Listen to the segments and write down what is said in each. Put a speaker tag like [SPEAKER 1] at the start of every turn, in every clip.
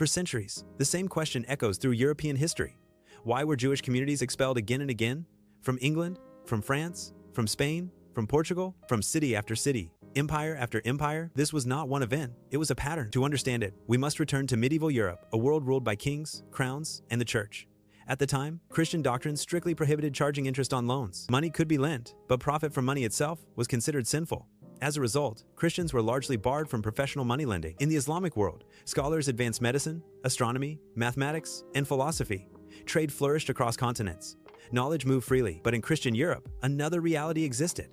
[SPEAKER 1] For centuries, the same question echoes through European history. Why were Jewish communities expelled again and again? From England, from France, from Spain, from Portugal, from city after city, empire after empire? This was not one event, it was a pattern. To understand it, we must return to medieval Europe, a world ruled by kings, crowns, and the church. At the time, Christian doctrine strictly prohibited charging interest on loans. Money could be lent, but profit from money itself was considered sinful. As a result, Christians were largely barred from professional money lending. In the Islamic world, scholars advanced medicine, astronomy, mathematics, and philosophy. Trade flourished across continents. Knowledge moved freely, but in Christian Europe, another reality existed.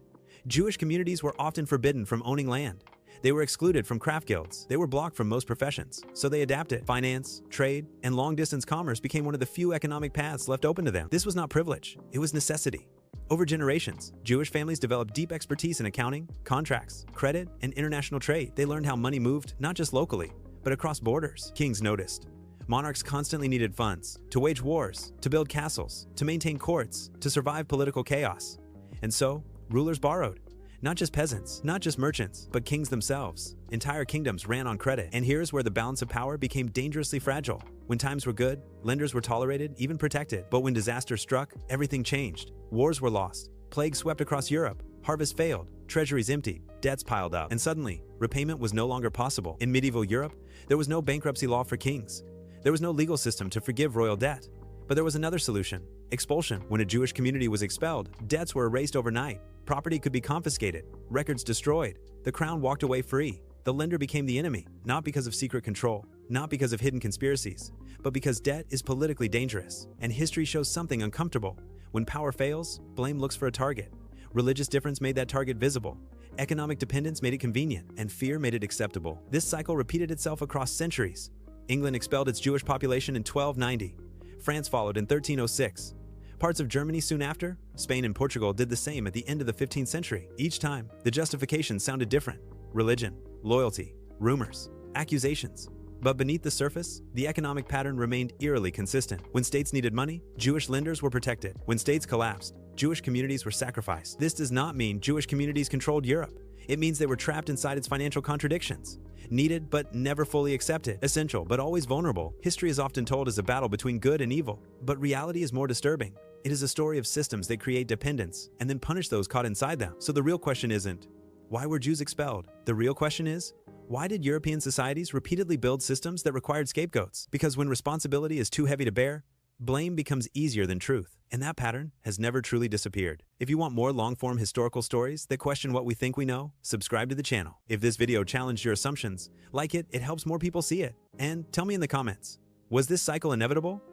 [SPEAKER 1] Jewish communities were often forbidden from owning land. They were excluded from craft guilds. They were blocked from most professions, so they adapted. Finance, trade, and long-distance commerce became one of the few economic paths left open to them. This was not privilege, it was necessity. Over generations, Jewish families developed deep expertise in accounting, contracts, credit, and international trade. They learned how money moved, not just locally, but across borders. Kings noticed. Monarchs constantly needed funds to wage wars, to build castles, to maintain courts, to survive political chaos. And so, rulers borrowed. Not just peasants, not just merchants, but kings themselves. Entire kingdoms ran on credit. And here's where the balance of power became dangerously fragile. When times were good, lenders were tolerated, even protected. But when disaster struck, everything changed. Wars were lost. Plagues swept across Europe. Harvests failed. Treasuries emptied. Debts piled up. And suddenly, repayment was no longer possible. In medieval Europe, there was no bankruptcy law for kings. There was no legal system to forgive royal debt. But there was another solution: expulsion. When a Jewish community was expelled, debts were erased overnight. Property could be confiscated, records destroyed. The crown walked away free. The lender became the enemy, not because of secret control, not because of hidden conspiracies, but because debt is politically dangerous. And history shows something uncomfortable. When power fails, blame looks for a target. Religious difference made that target visible. Economic dependence made it convenient, and fear made it acceptable. This cycle repeated itself across centuries. England expelled its Jewish population in 1290. France followed in 1306. Parts of Germany soon after. Spain and Portugal did the same at the end of the 15th century. Each time, the justification sounded different: religion, loyalty, rumors, accusations. But beneath the surface, the economic pattern remained eerily consistent. When states needed money, Jewish lenders were protected. When states collapsed, Jewish communities were sacrificed. This does not mean Jewish communities controlled Europe. It means they were trapped inside its financial contradictions. Needed but never fully accepted. Essential but always vulnerable. History is often told as a battle between good and evil. But reality is more disturbing. It is a story of systems that create dependence and then punish those caught inside them. So the real question isn't, why were Jews expelled? The real question is, why did European societies repeatedly build systems that required scapegoats? Because when responsibility is too heavy to bear, blame becomes easier than truth. And that pattern has never truly disappeared. If you want more long-form historical stories that question what we think we know, subscribe to the channel. If this video challenged your assumptions, like it helps more people see it. And tell me in the comments, was this cycle inevitable?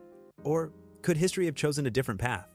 [SPEAKER 1] Or could history have chosen a different path?